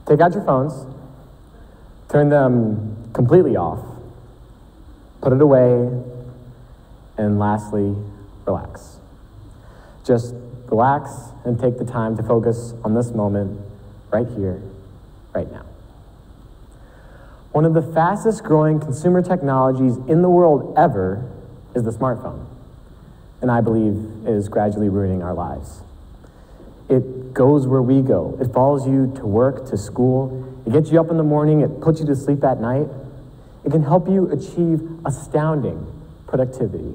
Take out your phones, turn them completely off, put it away, and lastly, relax. Just relax and take the time to focus on this moment right here, right now. One of the fastest growing consumer technologies in the world ever is the smartphone, and I believe is gradually ruining our lives. It goes where we go. It follows you to work, to school. It gets you up in the morning. It puts you to sleep at night. It can help you achieve astounding productivity,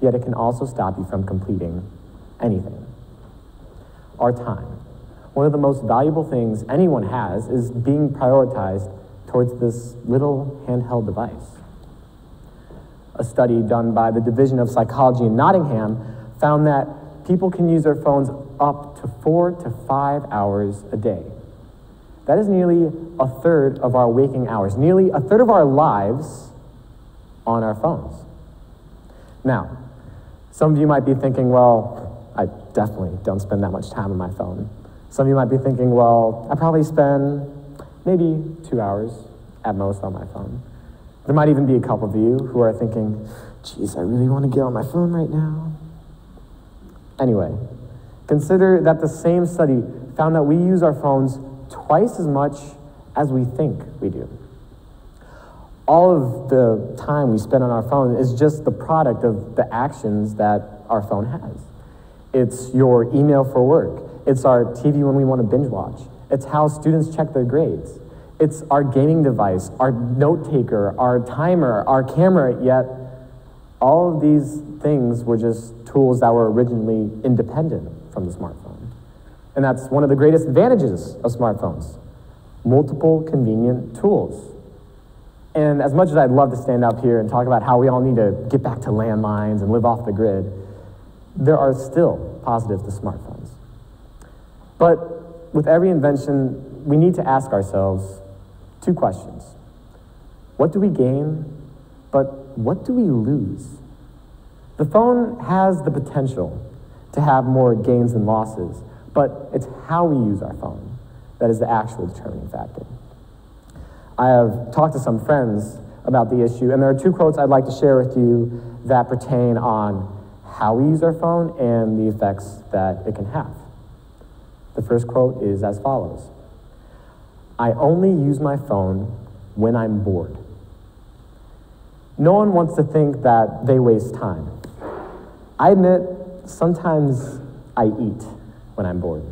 yet it can also stop you from completing anything. Our time. One of the most valuable things anyone has is being prioritized towards this little handheld device. A study done by the Division of Psychology in Nottingham found that people can use their phones up to 4 to 5 hours a day. That is nearly a third of our waking hours, nearly a third of our lives on our phones. Now, some of you might be thinking, well, I definitely don't spend that much time on my phone. Some of you might be thinking, well, I probably spend maybe 2 hours at most on my phone. There might even be a couple of you who are thinking, geez, I really want to get on my phone right now. Anyway, consider that the same study found that we use our phones twice as much as we think we do. All of the time we spend on our phone is just the product of the actions that our phone has. It's your email for work. It's our TV when we want to binge watch. It's how students check their grades. It's our gaming device, our note taker, our timer, our camera, yet all of these things were just tools that were originally independent from the smartphone. And that's one of the greatest advantages of smartphones. Multiple convenient tools. And as much as I'd love to stand up here and talk about how we all need to get back to landlines and live off the grid, there are still positives to smartphones. But with every invention, we need to ask ourselves two questions. What do we gain? But what do we lose? The phone has the potential to have more gains than losses, but it's how we use our phone that is the actual determining factor. I have talked to some friends about the issue, and there are two quotes I'd like to share with you that pertain on how we use our phone and the effects that it can have. The first quote is as follows: I only use my phone when I'm bored. No one wants to think that they waste time. I admit, sometimes I eat when I'm bored.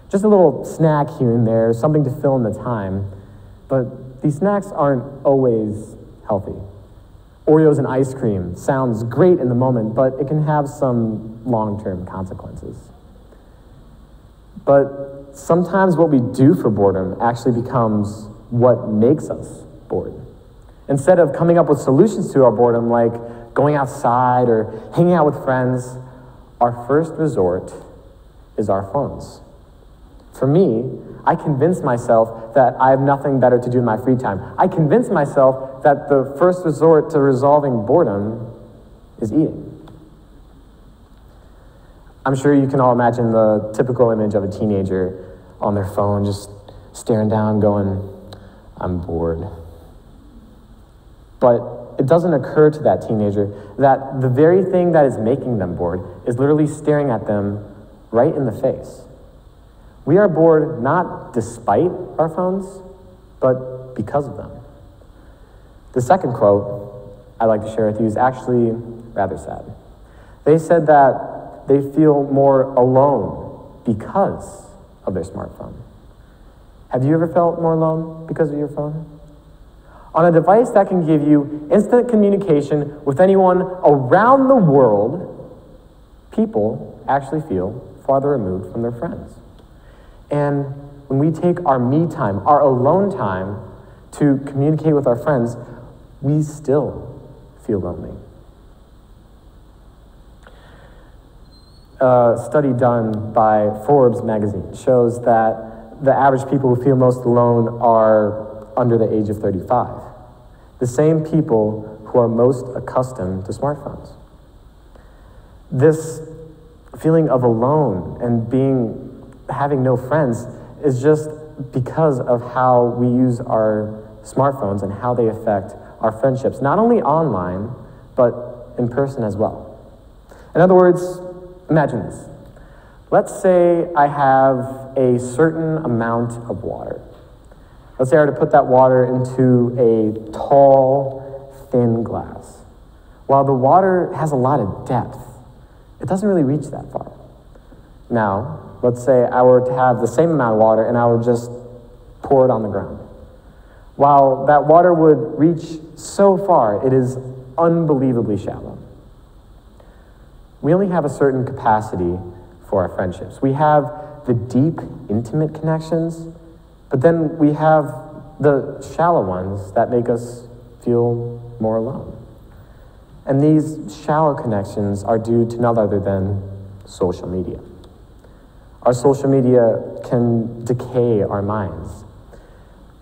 Just a little snack here and there, something to fill in the time, but these snacks aren't always healthy. Oreos and ice cream sounds great in the moment, but it can have some long-term consequences. But sometimes what we do for boredom actually becomes what makes us bored. Instead of coming up with solutions to our boredom, like going outside or hanging out with friends, our first resort is our phones. For me, I convince myself that I have nothing better to do in my free time. I convince myself that the first resort to resolving boredom is eating. I'm sure you can all imagine the typical image of a teenager on their phone, just staring down, going, I'm bored. But it doesn't occur to that teenager that the very thing that is making them bored is literally staring at them right in the face. We are bored not despite our phones, but because of them. The second quote I'd like to share with you is actually rather sad. They said that they feel more alone because of their smartphone. Have you ever felt more alone because of your phone? On a device that can give you instant communication with anyone around the world, people actually feel farther removed from their friends. And when we take our me time, our alone time, to communicate with our friends, we still feel lonely. A study done by Forbes magazine shows that the average people who feel most alone are under the age of 35. The same people who are most accustomed to smartphones. This feeling of alone and having no friends is just because of how we use our smartphones and how they affect our friendships, not only online, but in person as well. In other words, imagine this. Let's say I have a certain amount of water. Let's say I were to put that water into a tall, thin glass. While the water has a lot of depth, it doesn't really reach that far. Now, let's say I were to have the same amount of water and I would just pour it on the ground. While that water would reach so far, it is unbelievably shallow. We only have a certain capacity for our friendships. We have the deep, intimate connections, but then we have the shallow ones that make us feel more alone. And these shallow connections are due to none other than social media. Our social media can decay our minds.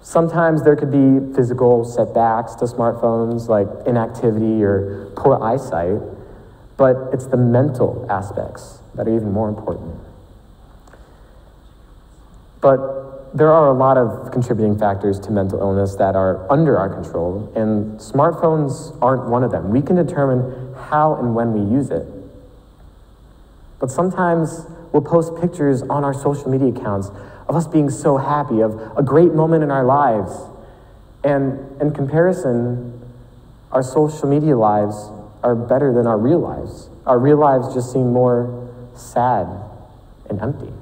Sometimes there could be physical setbacks to smartphones, like inactivity or poor eyesight, but it's the mental aspects that are even more important. But there are a lot of contributing factors to mental illness that are under our control, and smartphones aren't one of them. We can determine how and when we use it. But sometimes we'll post pictures on our social media accounts of us being so happy, of a great moment in our lives. And in comparison, our social media lives are better than our real lives. Our real lives just seem more sad and empty.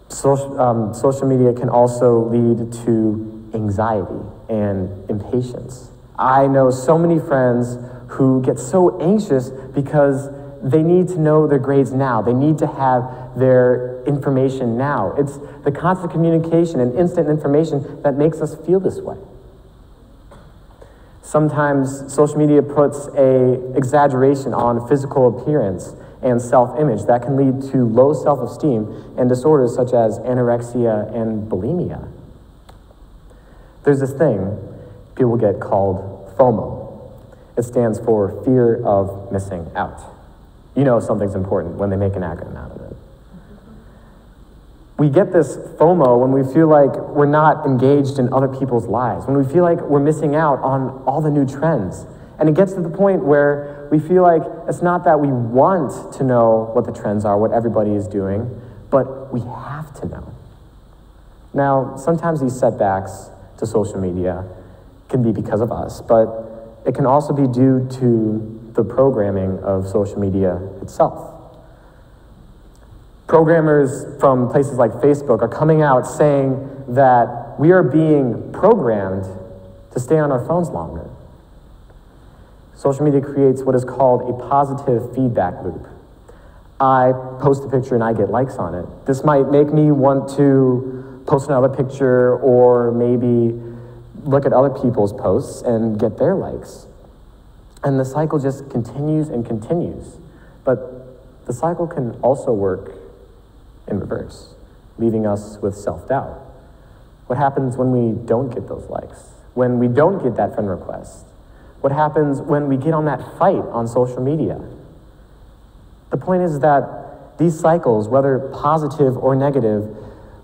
Social media can also lead to anxiety and impatience. I know so many friends who get so anxious because they need to know their grades now. They need to have their information now. It's the constant communication and instant information that makes us feel this way. Sometimes social media puts an exaggeration on physical appearance and self-image that can lead to low self-esteem and disorders such as anorexia and bulimia. There's this thing people get called FOMO. It stands for fear of missing out. You know something's important when they make an acronym out of it. We get this FOMO when we feel like we're not engaged in other people's lives, when we feel like we're missing out on all the new trends. And it gets to the point where we feel like it's not that we want to know what the trends are, what everybody is doing, but we have to know. Now, sometimes these setbacks to social media can be because of us, but it can also be due to the programming of social media itself. Programmers from places like Facebook are coming out saying that we are being programmed to stay on our phones longer. Social media creates what is called a positive feedback loop. I post a picture and I get likes on it. This might make me want to post another picture or maybe look at other people's posts and get their likes. And the cycle just continues and continues. But the cycle can also work in reverse, leaving us with self-doubt. What happens when we don't get those likes? When we don't get that friend request? What happens when we get on that fight on social media? The point is that these cycles, whether positive or negative,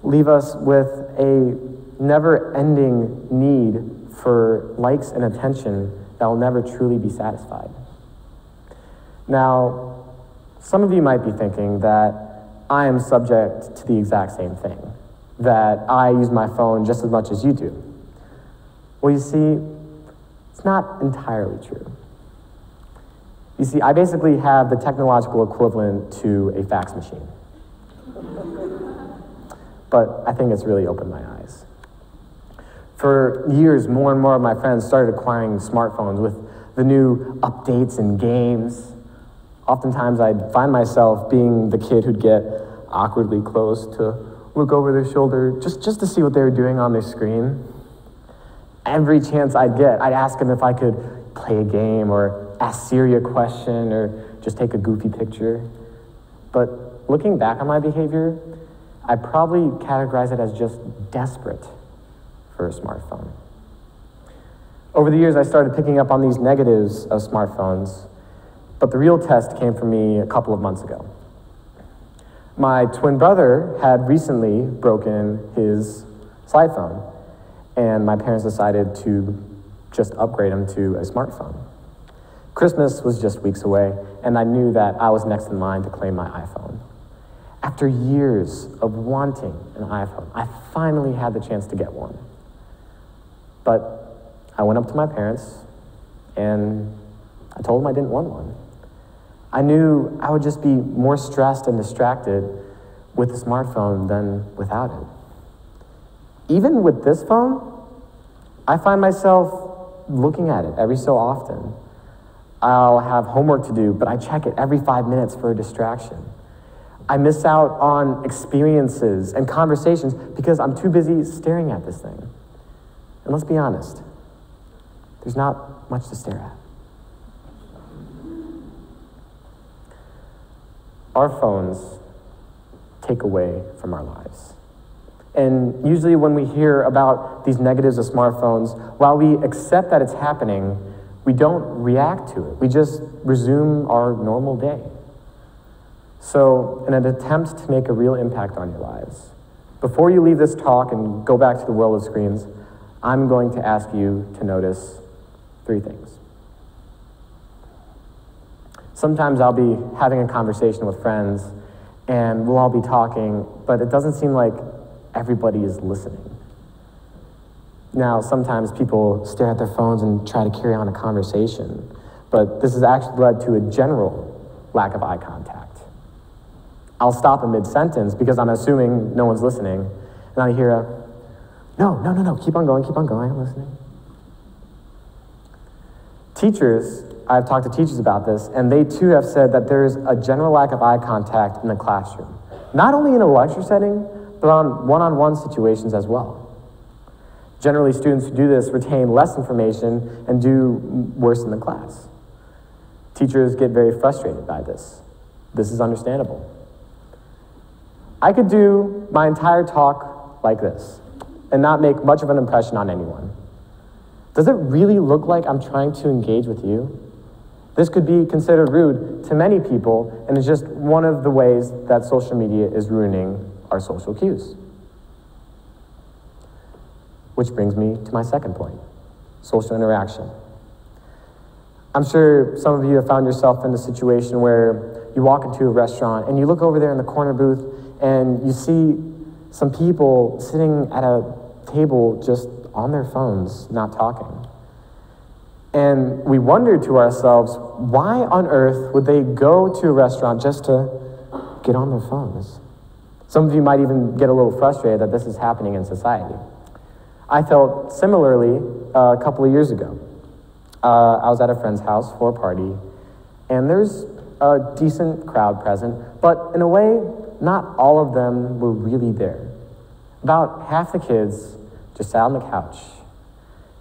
leave us with a never-ending need for likes and attention that will never truly be satisfied. Now, some of you might be thinking that I am subject to the exact same thing, that I use my phone just as much as you do. Well, you see, it's not entirely true. You see, I basically have the technological equivalent to a fax machine. But I think it's really opened my eyes. For years, more and more of my friends started acquiring smartphones with the new updates and games. Oftentimes, I'd find myself being the kid who'd get awkwardly close to look over their shoulder just to see what they were doing on their screen. Every chance I'd get, I'd ask them if I could play a game or ask Siri a question or just take a goofy picture. But looking back on my behavior, I probably categorize it as just desperate for a smartphone. Over the years, I started picking up on these negatives of smartphones, but the real test came for me a couple of months ago. My twin brother had recently broken his slide phone, and my parents decided to just upgrade him to a smartphone. Christmas was just weeks away, and I knew that I was next in line to claim my iPhone. After years of wanting an iPhone, I finally had the chance to get one. But I went up to my parents, and I told them I didn't want one. I knew I would just be more stressed and distracted with a smartphone than without it. Even with this phone, I find myself looking at it every so often. I'll have homework to do, but I check it every 5 minutes for a distraction. I miss out on experiences and conversations because I'm too busy staring at this thing. And let's be honest, there's not much to stare at. Our phones take away from our lives. And usually when we hear about these negatives of smartphones, while we accept that it's happening, we don't react to it. We just resume our normal day. So, in an attempt to make a real impact on your lives, before you leave this talk and go back to the world of screens, I'm going to ask you to notice 3 things. Sometimes I'll be having a conversation with friends, and we'll all be talking, but it doesn't seem like everybody is listening. Now, sometimes people stare at their phones and try to carry on a conversation, but this has actually led to a general lack of eye contact. I'll stop in mid-sentence because I'm assuming no one's listening, and I hear a, no, keep on going, I'm listening. Teachers, I've talked to teachers about this, and they too have said that there's a general lack of eye contact in the classroom. Not only in a lecture setting, but on one-on-one situations as well. Generally, students who do this retain less information and do worse in the class. Teachers get very frustrated by this. This is understandable. I could do my entire talk like this and not make much of an impression on anyone. Does it really look like I'm trying to engage with you? This could be considered rude to many people, and it's just one of the ways that social media is ruining our social cues. Which brings me to my second point, social interaction. I'm sure some of you have found yourself in a situation where you walk into a restaurant and you look over there in the corner booth and you see some people sitting at a table just on their phones, not talking. And we wonder to ourselves, why on earth would they go to a restaurant just to get on their phones? Some of you might even get a little frustrated that this is happening in society. I felt similarly a couple of years ago. I was at a friend's house for a party, and there's a decent crowd present, but in a way, not all of them were really there. About half the kids just sat on the couch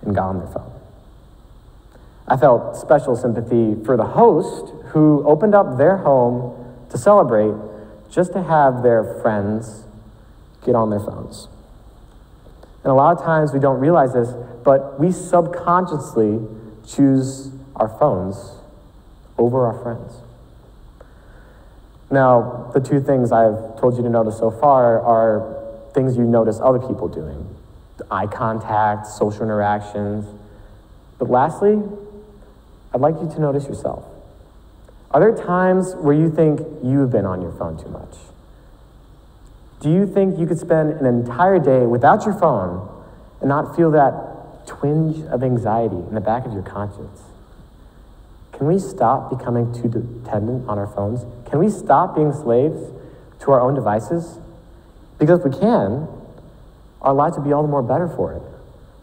and got on their phone. I felt special sympathy for the host who opened up their home to celebrate just to have their friends get on their phones. And a lot of times we don't realize this, but we subconsciously choose our phones over our friends. Now, the 2 things I've told you to notice so far are things you notice other people doing. Eye contact, social interactions. But lastly, I'd like you to notice yourself. Are there times where you think you've been on your phone too much? Do you think you could spend an entire day without your phone and not feel that twinge of anxiety in the back of your conscience? Can we stop becoming too dependent on our phones? Can we stop being slaves to our own devices? Because if we can, our lives would be all the more better for it.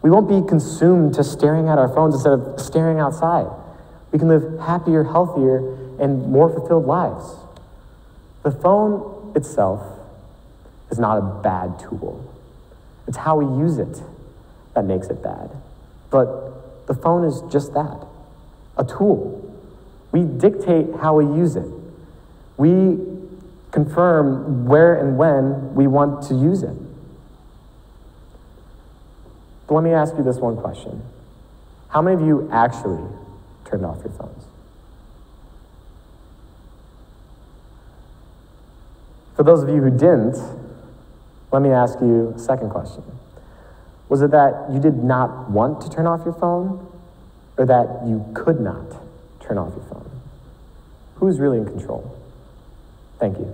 We won't be consumed to staring at our phones instead of staring outside. We can live happier, healthier, and more fulfilled lives. The phone itself is not a bad tool. It's how we use it that makes it bad. But the phone is just that, a tool. We dictate how we use it. We confirm where and when we want to use it. But let me ask you this one question. How many of you actually turned off your phones? For those of you who didn't, let me ask you a second question. Was it that you did not want to turn off your phone, or that you could not turn off your phone? Who's really in control? Thank you.